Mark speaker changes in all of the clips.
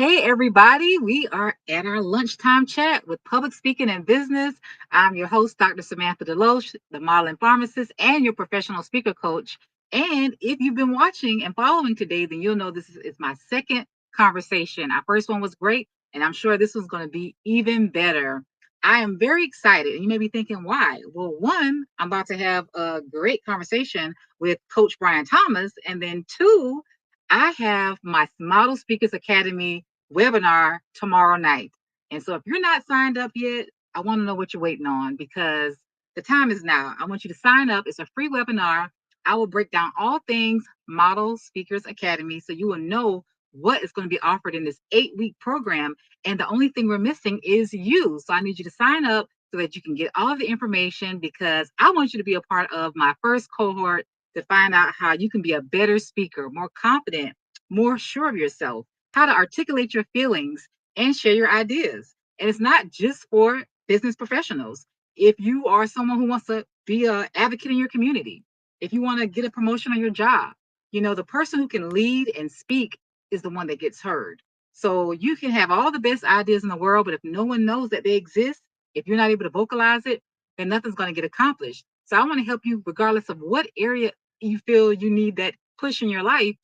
Speaker 1: Hey, everybody. We are at our lunchtime chat with public speaking and business. I'm your host, Dr. Samantha DeLoache, the modeling pharmacist and your professional speaker coach. And if you've been watching and following today, then you'll know this is my second conversation. Our first one was great, and I'm sure this one's going to be even better. I am very excited. And you may be thinking, why? Well, one, I'm about to have a great conversation with Coach Bryan Thomas. And then two, I have my Model Speakers Academy webinar tomorrow night. And so if you're not signed up yet, I want to know what you're waiting on because the time is now. I want you to sign up. It's a free webinar. I will break down all things Model Speakers Academy so you will know what is going to be offered in this 8-week program. And the only thing we're missing is you. So I need you to sign up so that you can get all of the information because I want you to be a part of my first cohort to find out how you can be a better speaker, more confident, more sure of yourself, how to articulate your feelings and share your ideas. And it's not just for business professionals. If you are someone who wants to be an advocate in your community, if you want to get a promotion on your job, the person who can lead and speak is the one that gets heard. So you can have all the best ideas in the world, but if no one knows that they exist, if you're not able to vocalize it, then nothing's going to get accomplished. So I want to help you regardless of what area you feel you need that push in your life.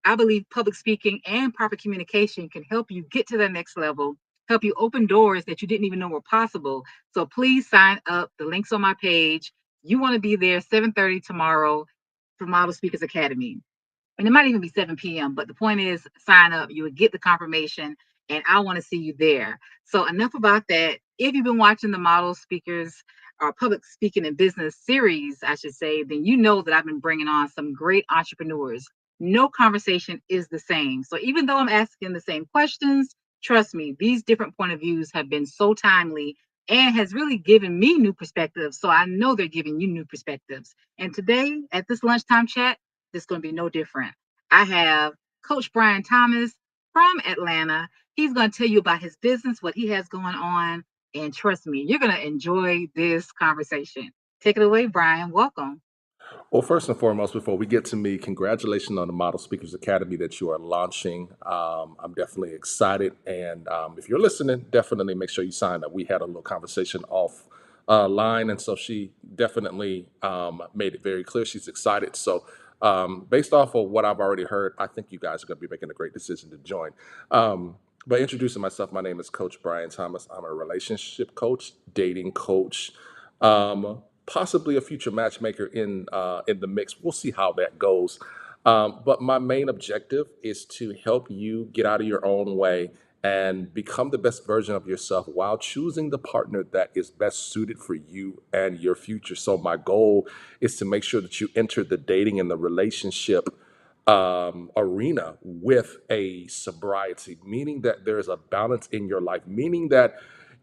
Speaker 1: I believe public speaking and proper communication can help you get to the next level, help you open doors that you didn't even know were possible. So please sign up. The link's on my page. You want to be there 7:30 tomorrow for Model Speakers Academy. And it might even be 7 p.m. But the point is, sign up. You will get the confirmation, and I want to see you there. So enough about that. If you've been watching the Model Speakers or Public Speaking and Business series, I should say, then you know that I've been bringing on some great entrepreneurs. No conversation is the same. So even though I'm asking the same questions, trust me, these different point of views have been so timely and has really given me new perspectives. So I know they're giving you new perspectives. And today at this lunchtime chat, it's going to be no different. I have Coach Bryan Thomas from Atlanta. He's going to tell you about his business, what he has going on. And trust me, you're going to enjoy this conversation. Take it away, Bryan. Welcome.
Speaker 2: Well, first and foremost, before we get to me, congratulations on the Model Speakers Academy that you are launching. I'm definitely excited. And if you're listening, definitely make sure you sign up. We had a little conversation off line, and so she definitely made it very clear she's excited. So, based off of what I've already heard, I think you guys are going to be making a great decision to join. By introducing myself, my name is Coach Bryan Thomas. I'm a relationship coach, dating coach, possibly a future matchmaker in the mix. We'll see how that goes. But my main objective is to help you get out of your own way and become the best version of yourself while choosing the partner that is best suited for you and your future. So my goal is to make sure that you enter the dating and the relationship arena with a sobriety, meaning that there's a balance in your life, meaning that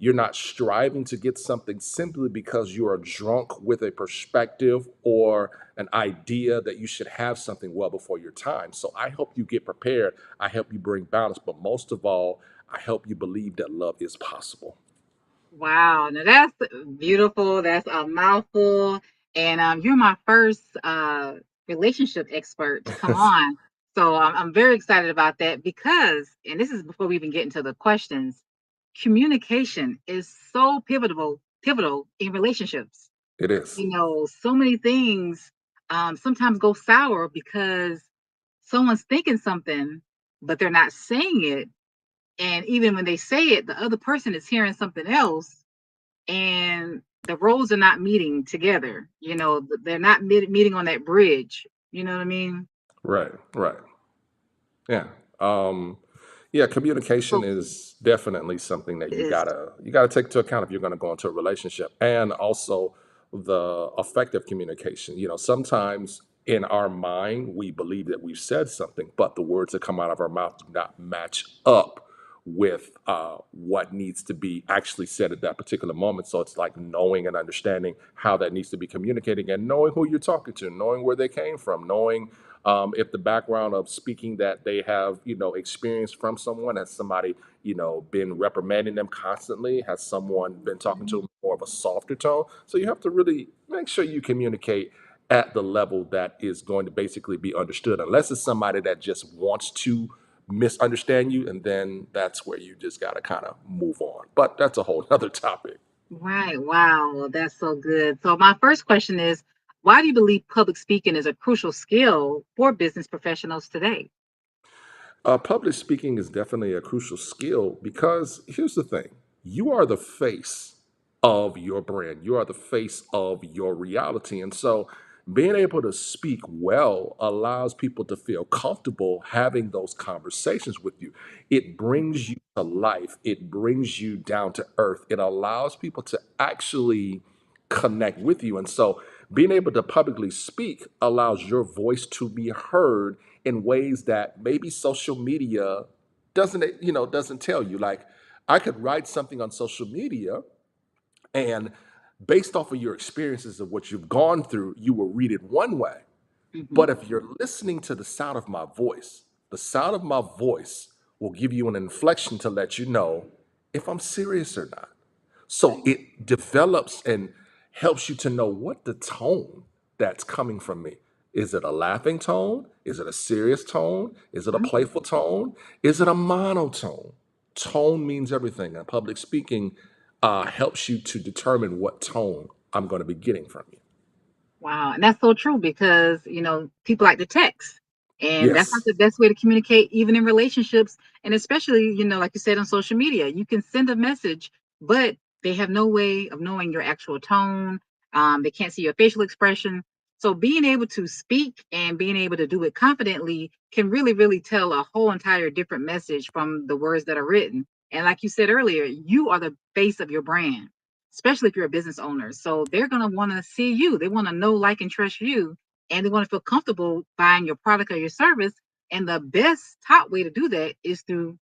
Speaker 2: you're not striving to get something simply because you are drunk with a perspective or an idea that you should have something well before your time. So I help you get prepared. I help you bring balance, but most of all, I help you believe that love is possible.
Speaker 1: Wow. Now that's beautiful. That's a mouthful. And you're my first relationship expert to come on. So I'm very excited about that because, and this is before we even get into the questions, communication is so pivotal in relationships.
Speaker 2: It is.
Speaker 1: So many things sometimes go sour because someone's thinking something, but they're not saying it. And even when they say it, the other person is hearing something else, and the roads are not meeting together. They're not meeting on that bridge. You know what I mean?
Speaker 2: Right, right. Yeah. Um, yeah, communication
Speaker 1: So
Speaker 2: is definitely something that you
Speaker 1: is
Speaker 2: gotta take into account if you're gonna go into a relationship, and also the effective communication. Sometimes in our mind we believe that we've said something, but the words that come out of our mouth do not match up with what needs to be actually said at that particular moment. So it's like knowing and understanding how that needs to be communicating, and knowing who you're talking to, knowing where they came from, knowing if the background of speaking that they have, experienced from someone, has somebody, been reprimanding them constantly, has someone been talking to them more of a softer tone. So you have to really make sure you communicate at the level that is going to basically be understood, unless it's somebody that just wants to misunderstand you, and then that's where you just got to kind of move on. But that's a whole other topic.
Speaker 1: Right. Wow. Well, that's so good. So my first question is, why do you believe public speaking is a crucial skill for business professionals today?
Speaker 2: Public speaking is definitely a crucial skill because here's the thing: you are the face of your brand, you are the face of your reality. And so, being able to speak well allows people to feel comfortable having those conversations with you. It
Speaker 1: Mhm.
Speaker 2: brings you to life, it brings you down to earth, it allows people to actually connect with you. And so, being able to publicly speak allows your voice to be heard in ways that maybe social media doesn't tell you. Like, I could write something on social media, and based off of your experiences of what you've gone through, you will read it one way.
Speaker 1: Mhm.
Speaker 2: But if you're listening to the sound of my voice will give you an inflection to let you know if I'm serious or not. So
Speaker 1: Right.
Speaker 2: it develops and helps you to know what the tone that's coming from me. Is it a laughing tone? Is it a serious tone? Is it a
Speaker 1: Mhm.
Speaker 2: playful tone? Is it a monotone? Tone means everything, and public speaking helps you to determine what tone I'm going to be getting from you.
Speaker 1: Wow, and that's so true because, people like to text, and that's not
Speaker 2: Yes,
Speaker 1: the best way to communicate even in relationships, and especially, like you said, on social media. You can send a message, but they have no way of knowing your actual tone. They can't see your facial expression. So being able to speak and being able to do it confidently can really, really tell a whole entire different message from the words that are written. And like you said earlier, you are the face of your brand, especially if you're a business owner. So they're going to want to see you. They want to know, like, and trust you. And they want to feel comfortable buying your product or your service. And the best top way to do that is through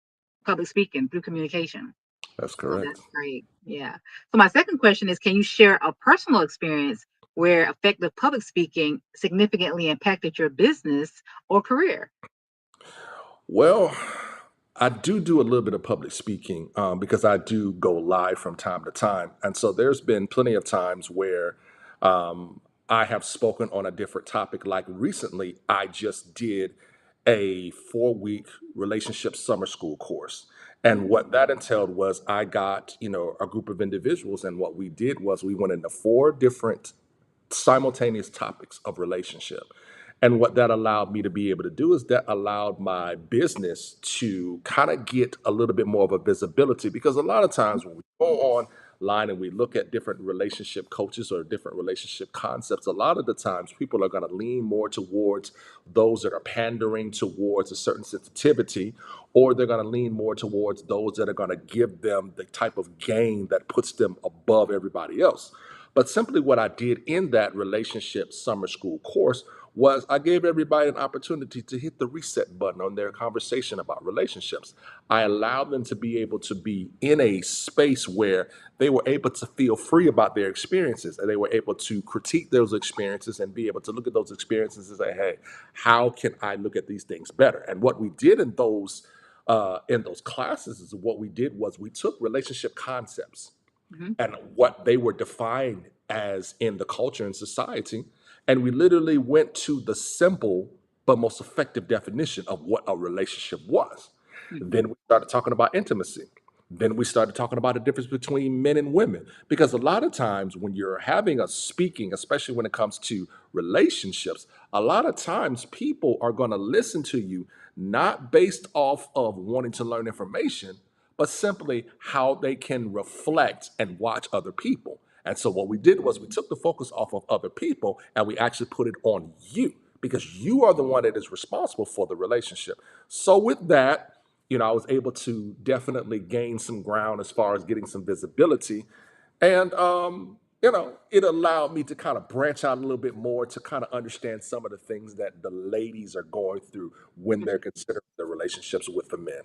Speaker 1: public speaking, through communication.
Speaker 2: that's
Speaker 1: So
Speaker 2: correct.
Speaker 1: that's great. Yeah. So my second question is, can you share a personal experience where effective public speaking significantly impacted your business or career?
Speaker 2: Well, I do a little bit of public speaking because I do go live from time to time. And so there's been plenty of times where I have spoken on a different topic. Like recently, I just did a 4 week relationship summer school course. And
Speaker 1: Mhm.
Speaker 2: what that entailed was I got, a group of individuals. And what we did was we went into four different simultaneous topics of relationship. And what that allowed me to be able to do is that allowed my business to kind of get a little bit more of a visibility, because a lot of times when we go online and we look at different relationship coaches or different relationship concepts, a lot of the times people are going to lean more towards those that are pandering towards a certain sensitivity, or they're going to lean more towards those that are going to give them the type of gain that puts them above everybody else. But simply what I did in that relationship summer school course was I gave everybody an opportunity to hit the reset button on their conversation about relationships. I allowed them to be able to be in a space where they were able to feel free about their experiences, and they were able to critique those experiences and be able to look at those experiences and say, hey, how can I look at these things better? And what we did in those classes is what we did was we took relationship concepts
Speaker 1: Mhm.
Speaker 2: and what they were defined as in the culture and society. And we literally went to the simple but most effective definition of what a relationship was.
Speaker 1: Mhm.
Speaker 2: Then we started talking about intimacy. Then we started talking about the difference between men and women. Because a lot of times when you're having a speaking, especially when it comes to relationships, a lot of times people are going to listen to you not based off of wanting to learn information, but simply how they can reflect and watch other people. And so what we did was we took the focus off of other people and we actually put it on you, because you are the one that is responsible for the relationship. So with that, I was able to definitely gain some ground as far as getting some visibility. And it allowed me to kind of branch out a little bit more to kind of understand some of the things that the ladies are going through when they're considering the relationships with the men.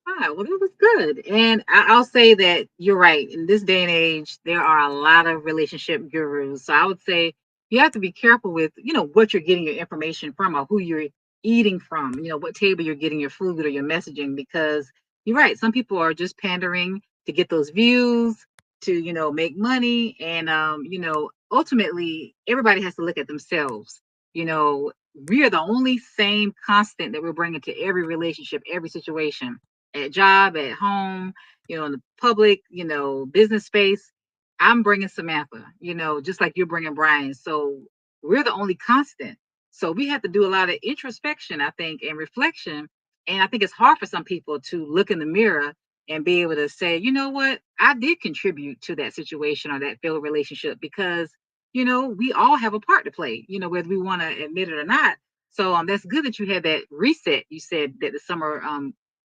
Speaker 1: Ah, well, that was good. And I'll say that you're right. In this day and age, there are a lot of relationship gurus. So I would say you have to be careful with, what you're getting your information from or who you're eating from, what table you're getting your food or your messaging, because you're right. Some people are just pandering to get those views, to, make money. And, ultimately, everybody has to look at themselves. We are the only same constant that we're bringing to every relationship, every situation, at job, at home, in the public, business space. I'm bringing Samantha, just like you're bringing Bryan. So we're the only constant. So we have to do a lot of introspection, I think, and reflection. And I think it's hard for some people to look in the mirror and be able to say, you know what, I did contribute to that situation or that failed relationship because we all have a part to play, whether we want to admit it or not. So that's good that you had that reset. You said that the summer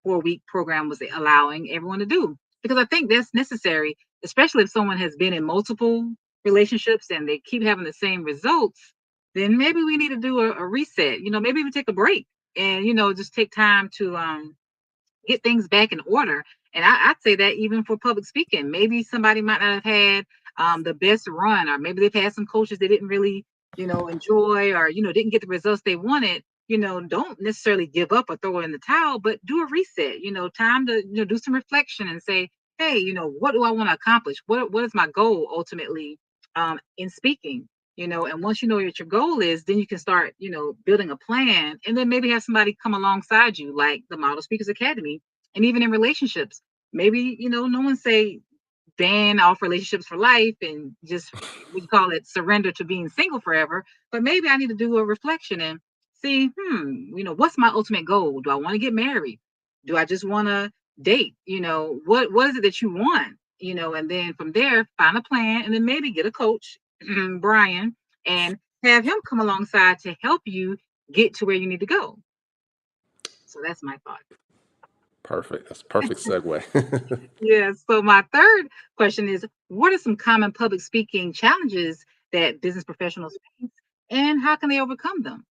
Speaker 1: 4-week program was allowing everyone to do, because I think that's necessary, especially if someone has been in multiple relationships and they keep having the same results. Then maybe we need to do a reset. Maybe even take a break and just take time to get things back in order. And I'd say that even for public speaking, maybe somebody might not have had the best run, or maybe they've had some coaches they didn't really, enjoy, or, didn't get the results they wanted. Don't necessarily give up or throw in the towel, but do a reset, time to, do some reflection and say, hey, what do I want to accomplish? What is my goal ultimately in speaking? And once you know what your goal is, then you can start, building a plan, and then maybe have somebody come alongside you, like the Model Speakers Academy. And even in relationships, maybe, no one say ban off relationships for life and just, we call it, surrender to being single forever. But maybe I need to do a reflection and see, what's my ultimate goal? Do I want to get married? Do I just want to date? What is it that you want? And then from there, find a plan, and then maybe get a coach, Bryan, and have him come alongside to help you get to where you need to go. So that's my thought.
Speaker 2: Perfect. That's a perfect segue.
Speaker 1: Yeah. So my third question is, what are some common public speaking challenges that business professionals face, and how can they overcome them?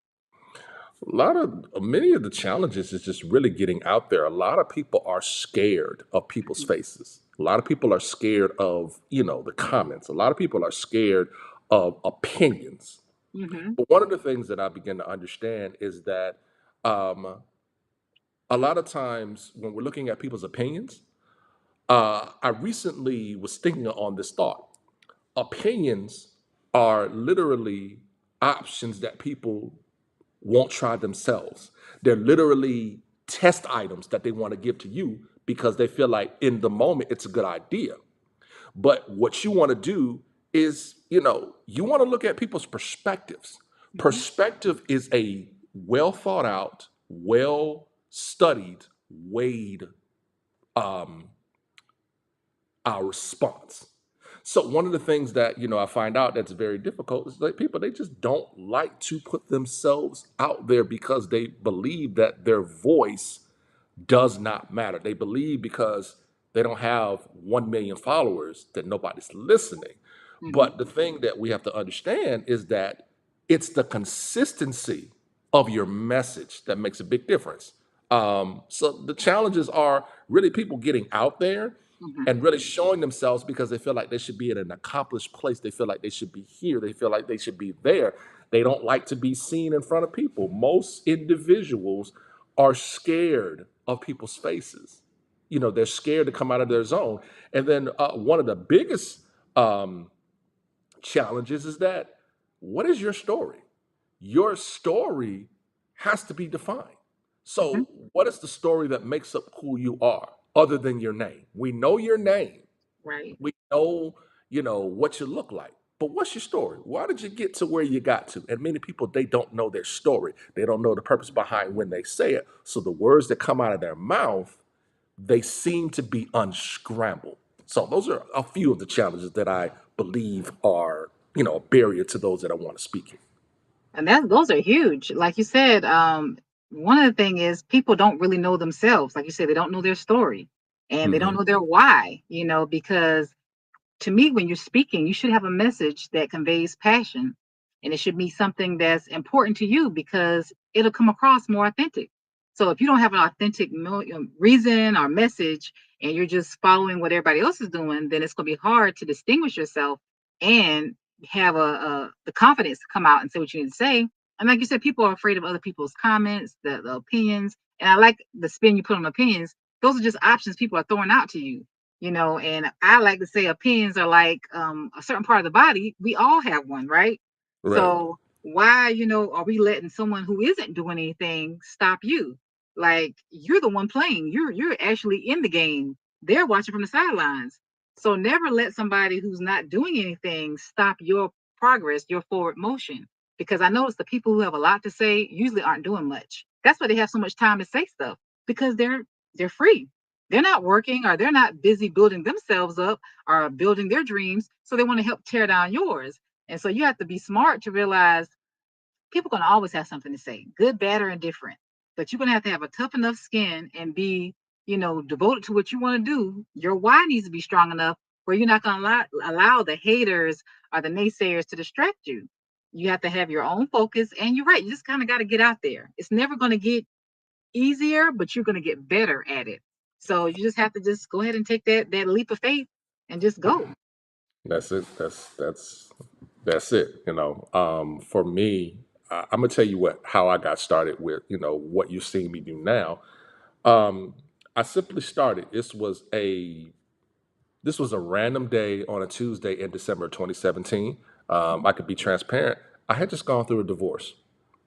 Speaker 2: A lot of many of the challenges is just really getting out there. A lot of people are scared of people's faces. A lot of people are scared of, the comments. A lot of people are scared of opinions.
Speaker 1: Mm-hmm.
Speaker 2: But one of the things that I begin to understand is that um, a lot of times when we're looking at people's opinions, I recently was thinking on this thought. Opinions are literally options that people won't try themselves. They're literally test items that they want to give to you because they feel like in the moment it's a good idea. But what you want to do is, you want to look at people's perspectives.
Speaker 1: Mm-hmm.
Speaker 2: Perspective is a well thought out, well studied, weighed um, our response. So one of the things that I find out that's very difficult is like people they just don't like to put themselves out there because they believe that their voice does not matter. They believe because they don't have 1 million followers that nobody's listening.
Speaker 1: Mm-hmm.
Speaker 2: But the thing that we have to understand is that it's the consistency of your message that makes a big difference. So the challenges are really people getting out there
Speaker 1: Mm-hmm.
Speaker 2: and really showing themselves because they feel like they should be in an accomplished place. They feel like they should be here. They feel like they should be there. They don't like to be seen in front of people. Most individuals are scared of people's faces. They're scared to come out of their zone. And then one of the biggest um, challenges is that what is your story? Your story has to be defined.
Speaker 1: Mm-hmm.
Speaker 2: So, what is the story that makes up who you are other than your name? We know your name.
Speaker 1: Right.
Speaker 2: We know, what you look like. But what's your story? Why did you get to where you got to? And many people, they don't know their story. They don't know the purpose behind when they say it. So the words that come out of their mouth, they seem to be unscrambled. So those are a few of the challenges that I believe are, a barrier to those that I want to speak in.
Speaker 1: And those are huge. Like you said, one of the thing is people don't really know themselves. Like you said, they don't know their story, and they don't
Speaker 2: Hmm.
Speaker 1: know their why. Because to me, when you're speaking, you should have a message that conveys passion, and it should be something that's important to you because it'll come across more authentic. So if you don't have an authentic reason or message, and you're just following what everybody else is doing, then it's going to be hard to distinguish yourself and have the confidence to come out and say what you need to say. And like you said, people are afraid of other people's comments, the opinions. And I like the spin you put on opinions. Those are just options people are throwing out to you. And I like to say opinions are like a certain part of the body. We all have one, right?
Speaker 2: Right.
Speaker 1: So why, are we letting someone who isn't doing anything stop you? Like, you're the one playing. You're actually in the game. They're watching from the sidelines. So never let somebody who's not doing anything stop your progress, your forward motion. Because I notice the people who have a lot to say usually aren't doing much. That's why they have so much time to say stuff, because they're free. They're not working, or they're not busy building themselves up or building their dreams. So they want to help tear down yours. And so you have to be smart to realize people are going to always have something to say, good, bad, or indifferent. But you're going to have a tough enough skin and be, devoted to what you want to do. Your why needs to be strong enough where you're not going to allow the haters or the naysayers to distract you. You have to have your own focus. And you're right, you just kind of got to get out there. It's never going to get easier, but you're going to get better at it. So you just have to just go ahead and take that leap of faith and just go.
Speaker 2: That's it. That's it. For me, I'm gonna tell you how I got started with what you're seeing me do now. Um, I simply started. This was a random day on a Tuesday in December 2017.
Speaker 1: Mhm.
Speaker 2: I could be transparent. I had just gone through a divorce.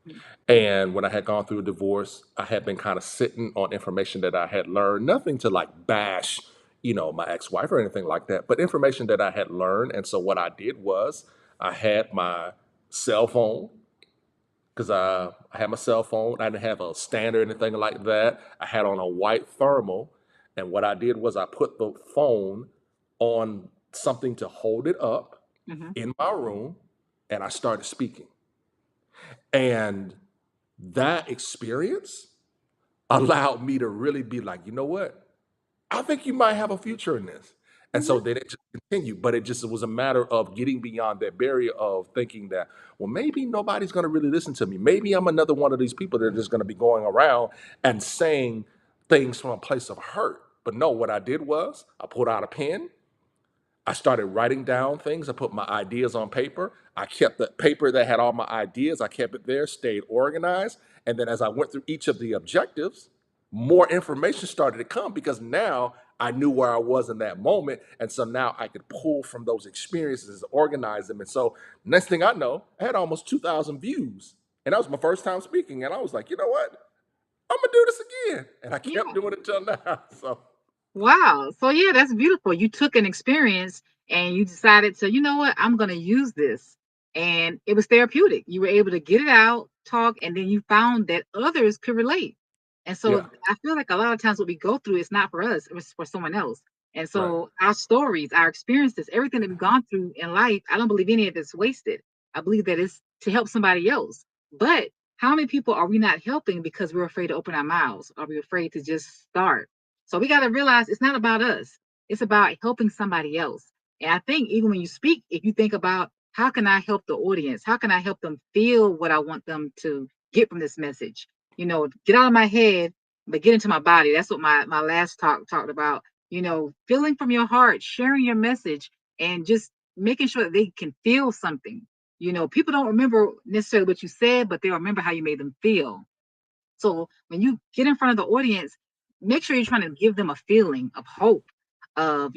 Speaker 1: Mhm.
Speaker 2: And when I had gone through a divorce, I had been kind of sitting on information that I had learned, nothing to like bash, my ex-wife or anything like that, but information that I had learned. And so what I did was I had my cell phone, because I had my cell phone. I didn't have a stand or anything like that. I had on a white thermal. And what I did was I put the phone on something to hold it up
Speaker 1: Mhm.
Speaker 2: in my room, and I started speaking. And that experience allowed me to really be like, you know what? I think you might have a future in this. And
Speaker 1: Mhm.
Speaker 2: so then it just continued, but it just was a matter of getting beyond that barrier of thinking that, well, maybe nobody's going to really listen to me. Maybe I'm another one of these people that are just going to be going around and saying things from a place of hurt. But no, what I did was I pulled out a pen. I started writing down things. I put my ideas on paper. I kept the paper that had all my ideas. I kept it there, stayed organized. And then as I went through each of the objectives, more information started to come because now I knew where I was in that moment. And so now I could pull from those experiences, organize them. And so next thing I know, I had almost 2,000 views. And that was my first time speaking. And I was like, you know what? I'm going to do this again. And I kept
Speaker 1: Yeah.
Speaker 2: doing it until now. So,
Speaker 1: Wow. So yeah, that's beautiful. You took an experience and you decided to, you know what, I'm going to use this. And it was therapeutic. You were able to get it out, talk, and then you found that others could relate. And so
Speaker 2: yeah,
Speaker 1: I feel like a lot of times what we go through is not for us, it was for someone else. And
Speaker 2: right.
Speaker 1: so our stories, our experiences, everything that we've gone through in life, I don't believe any of it's wasted. I believe that it's to help somebody else. But how many people are we not helping because we're afraid to open our mouths? Are we afraid to just start? So we got to realize it's not about us. It's about helping somebody else. And I think even when you speak, if you think about how can I help the audience? How can I help them feel what I want them to get from this message? Get out of my head, but get into my body. That's what my last talk talked about. Feeling from your heart, sharing your message, and just making sure that they can feel something. People don't remember necessarily what you said, but they remember how you made them feel. So when you get in front of the audience, make sure you're trying to give them a feeling of hope, of,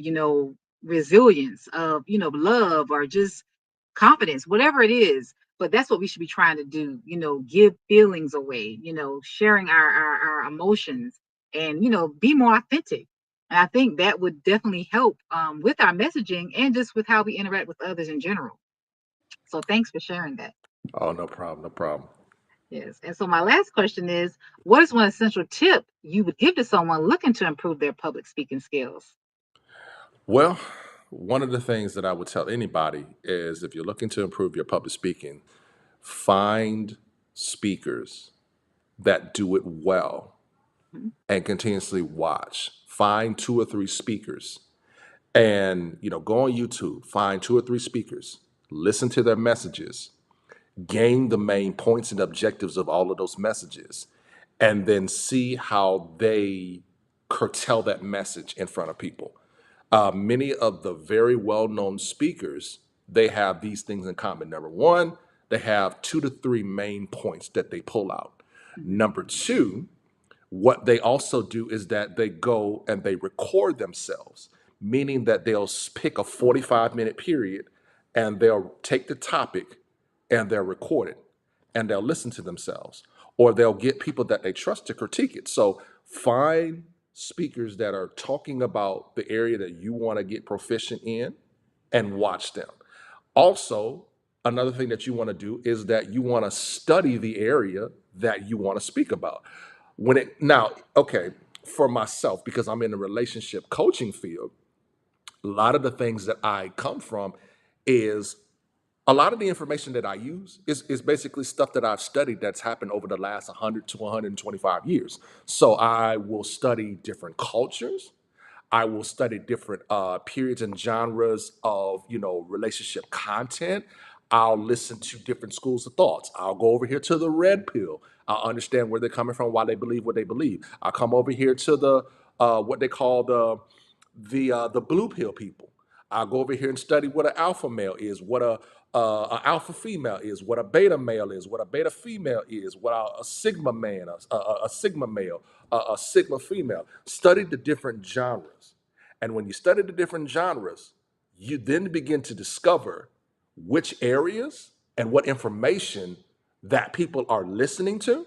Speaker 1: resilience, of, love, or just confidence, whatever it is. But that's what we should be trying to do, give feelings away, sharing our emotions and, be more authentic. And I think that would definitely help with our messaging and just with how we interact with others in general. So thanks for sharing that.
Speaker 2: Oh, no problem. No problem.
Speaker 1: Yes. And so my last question is, what is one essential tip you would give to someone looking to improve their public speaking skills?
Speaker 2: Well, one of the things that I would tell anybody is if you're looking to improve your public speaking, find speakers that do it well
Speaker 1: Mhm.
Speaker 2: and continuously watch. Find two or three speakers and, go on YouTube, find two or three speakers, listen to their messages, gain the main points and objectives of all of those messages, and then see how they curtail that message in front of people. Many of the very well-known speakers, they have these things in common. Number one, they have two to three main points that they pull out.
Speaker 1: Mhm.
Speaker 2: Number two, what they also do is that they go and they record themselves, meaning that they'll pick a 45-minute period and they'll take the topic and they'll record it. and they'll listen to themselves, or they'll get people that they trust to critique it. So find speakers that are talking about the area that you want to get proficient in and watch them. Also, another thing that you want to do is that you want to study the area that you want to speak about. When it now, okay, for myself, because I'm in the relationship coaching field, a lot of the things that I come from is a lot of the information that I use is basically stuff that I've studied that's happened over the last 100 to 125 years. So I will study different cultures. I will study different periods and genres of, relationship content. I'll listen to different schools of thoughts. I'll go over here to the red pill. I'll understand where they're coming from, why they believe what they believe. I'll come over here to the what they call the blue pill people. I'll go over here and study what an alpha male is, what a alpha female is, what a beta male is, what a beta female is, what a sigma man, a sigma male, a sigma female. Study the different genres. And when you study the different genres, you then begin to discover which areas and what information that people are listening to.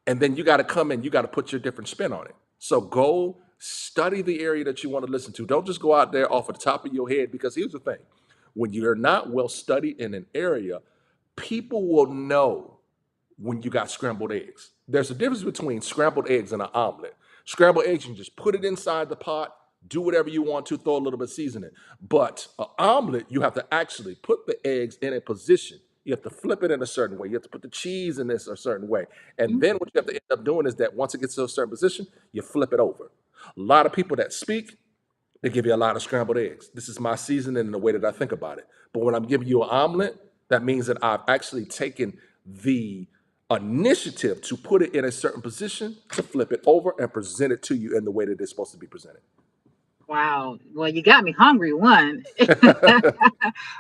Speaker 2: And then you got to come in, you got to put your different spin on it. So go study the area that you want to listen to. Don't just go out there off of the top of your head, because here's the thing: when you're not well studied in an area, people will know when you got scrambled eggs. There's a difference between scrambled eggs and an omelet. Scrambled eggs, you can just put it inside the pot, do whatever you want to, throw a little bit of seasoning. But an omelet, you have to actually put the eggs in a position. You have to flip it in a certain way. You have to put the cheese in this a certain way. And then what you have to end up doing is that once it gets to a certain position, you flip it over. A lot of people that speak, they give you a lot of scrambled eggs. This is my seasoning and the way that I think about it. But when I'm giving you an omelet, that means that I've actually taken the initiative to put it in a certain position, to flip it over and present it to you in the way that it's supposed to be presented.
Speaker 1: Wow. Well, you got me hungry, one.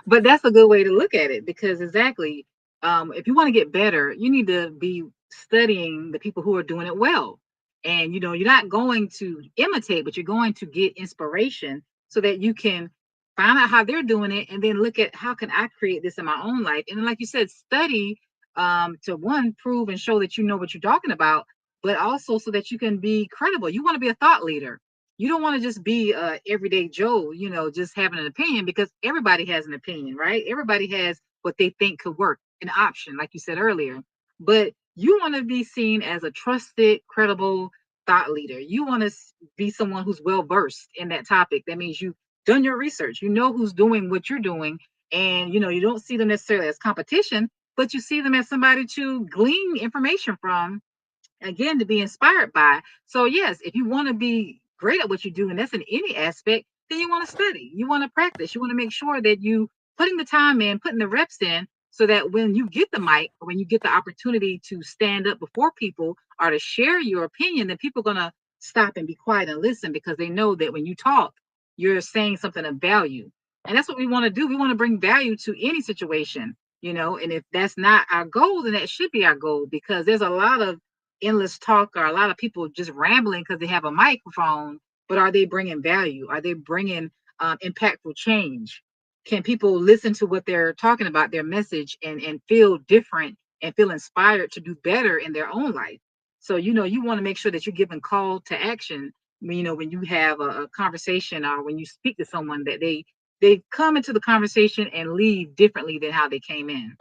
Speaker 1: But that's a good way to look at it, because exactly, if you want to get better, you need to be studying the people who are doing it well. And you're not going to imitate, but you're going to get inspiration so that you can find out how they're doing it, and then look at how can I create this in my own life. And then, like you said, study to one, prove and show that you know what you're talking about, but also so that you can be credible. You want to be a thought leader. You don't want to just be everyday Joe, just having an opinion, because everybody has an opinion, right? Everybody has what they think could work, an option, like you said earlier. But you want to be seen as a trusted, credible thought leader. You want to be someone who's well versed in that topic. That means you've done your research. You know who's doing what you're doing, and you don't see them necessarily as competition, but you see them as somebody to glean information from, again, to be inspired by. So yes, if you want to be great at what you do, and that's in any aspect, then you want to study, you want to practice, you want to make sure that you putting the time in, putting the reps in, so that when you get the mic, or when you get the opportunity to stand up before people or to share your opinion, then people are going to stop and be quiet and listen, because they know that when you talk, you're saying something of value. And that's what we want to do. We want to bring value to any situation, and if that's not our goal, then that should be our goal, because there's a lot of endless talk, or a lot of people just rambling because they have a microphone. But are they bringing value? Are they bringing impactful change? Can people listen to what they're talking about, their message, and feel different and feel inspired to do better in their own life? So you want to make sure that you're giving call to action. When you have a conversation, or when you speak to someone, that they come into the conversation and leave differently than how they came in.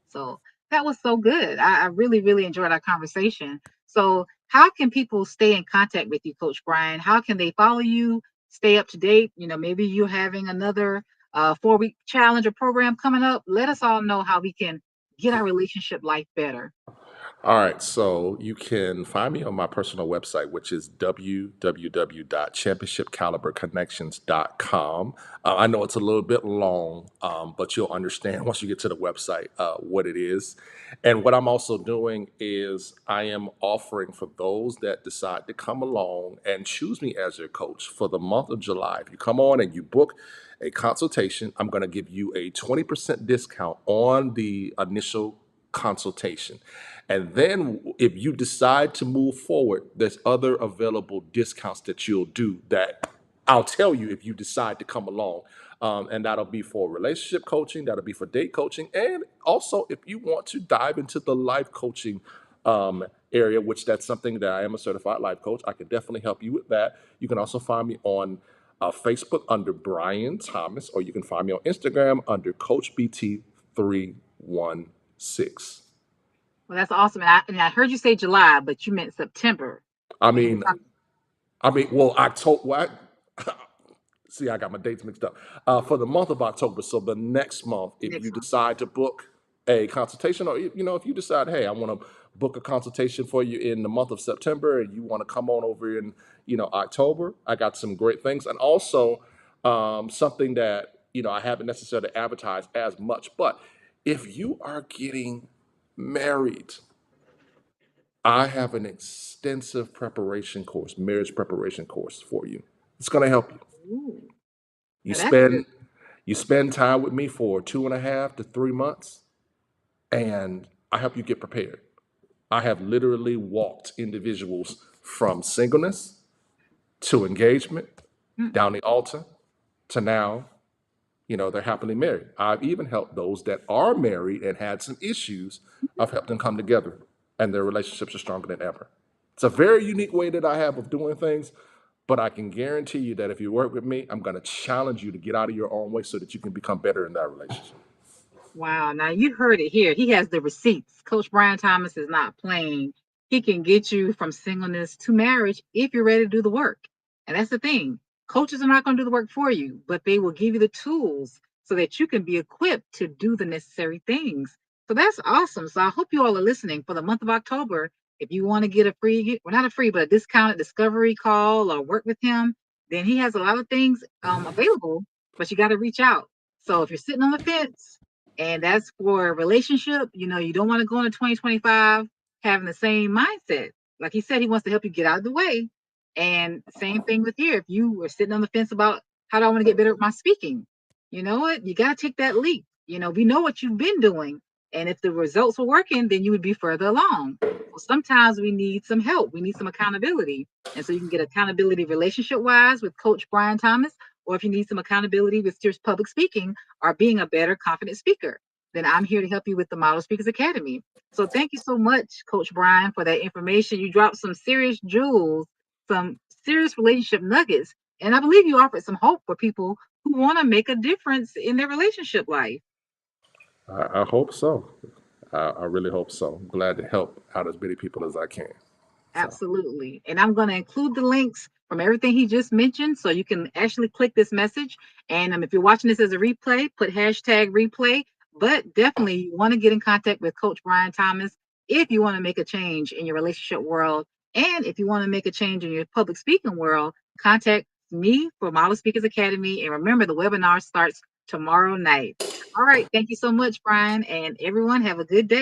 Speaker 1: So that was so good. I really, really enjoyed our conversation. So, how can people stay in contact with you, Coach Bryan? How can they follow you, stay up to date? Maybe you're having another 4-week challenge or program coming up. Let us all know how we can get our relationship life better.
Speaker 2: All right, so you can find me on my personal website, which is www.championshipcaliberconnections.com. I know it's a little bit long, but you'll understand once you get to the website what it is. And what I'm also doing is I am offering, for those that decide to come along and choose me as your coach for the month of July. If you come on and you book a consultation, I'm going to give you a 20% discount on the initial consultation. And then if you decide to move forward, there's other available discounts that you'll do that I'll tell you if you decide to come along. And that'll be for relationship coaching, that'll be for date coaching, and also if you want to dive into the life coaching area, which that's something that I am a certified life coach. I can definitely help you with that. You can also find me on Facebook under Bryan Thomas, or you can find me on Instagram under Coach BT316.
Speaker 1: Well, that's awesome. And I heard you say July, but you meant September.
Speaker 2: I
Speaker 1: And we're
Speaker 2: mean,
Speaker 1: talking
Speaker 2: well, October. Well, see, I got my dates mixed up. For the month of October, so the next month, if you
Speaker 1: next month.
Speaker 2: decide to book a consultation, or if you decide, hey, I want to book a consultation for you in the month of September, and you want to come on over in October, I got some great things, and also something that I haven't necessarily advertised as much, but if you are getting married, I have an extensive preparation course, marriage preparation course for you. It's going to help you.
Speaker 1: Ooh,
Speaker 2: You
Speaker 1: now that's good.
Speaker 2: spend you spend time with me for 2.5 to 3 months, and I help you get prepared. I have literally walked individuals from singleness to engagement,
Speaker 1: Mm.
Speaker 2: down the altar to now, they're happily married. I've even helped those that are married and had some issues. I've helped them come together, and their relationships are stronger than ever. It's a very unique way that I have of doing things, but I can guarantee you that if you work with me, I'm going to challenge you to get out of your own way so that you can become better in that relationship.
Speaker 1: Wow. Now you heard it here. He has the receipts. Coach Bryan Thomas is not playing. He can get you from singleness to marriage if you're ready to do the work. And that's the thing. Coaches are not going to do the work for you, but they will give you the tools so that you can be equipped to do the necessary things. So that's awesome. So I hope you all are listening for the month of October. If you want to get a free, well, not a free, but a discounted discovery call or work with him, then he has a lot of things available, but you got to reach out. So if you're sitting on the fence, and that's for a relationship. You don't want to go into 2025 having the same mindset. Like he said, he wants to help you get out of the way. And same thing with here. If you were sitting on the fence about how do I want to get better at my speaking, you know what? You got to take that leap. We know what you've been doing. And if the results were working, then you would be further along. Well, sometimes we need some help. We need some accountability. And so you can get accountability relationship wise with Coach Bryan Thomas, or if you need some accountability with just public speaking, or being a better confident speaker, then I'm here to help you with the Model Speakers Academy. So thank you so much, Coach Bryan, for that information. You dropped some serious jewels, some serious relationship nuggets, and I believe you offered some hope for people who want to make a difference in their relationship life.
Speaker 2: I hope so. I really hope so. I'm glad to help out as many people as I can. So,
Speaker 1: Absolutely. And I'm going to include the links from everything he just mentioned so you can actually click this message. And if you're watching this as a replay, put hashtag replay. But definitely, you want to get in contact with Coach Bryan Thomas if you want to make a change in your relationship world. And if you want to make a change in your public speaking world, contact me for Model Speakers Academy. And remember, the webinar starts tomorrow night. All right. Thank you so much, Bryan. And everyone, have a good day.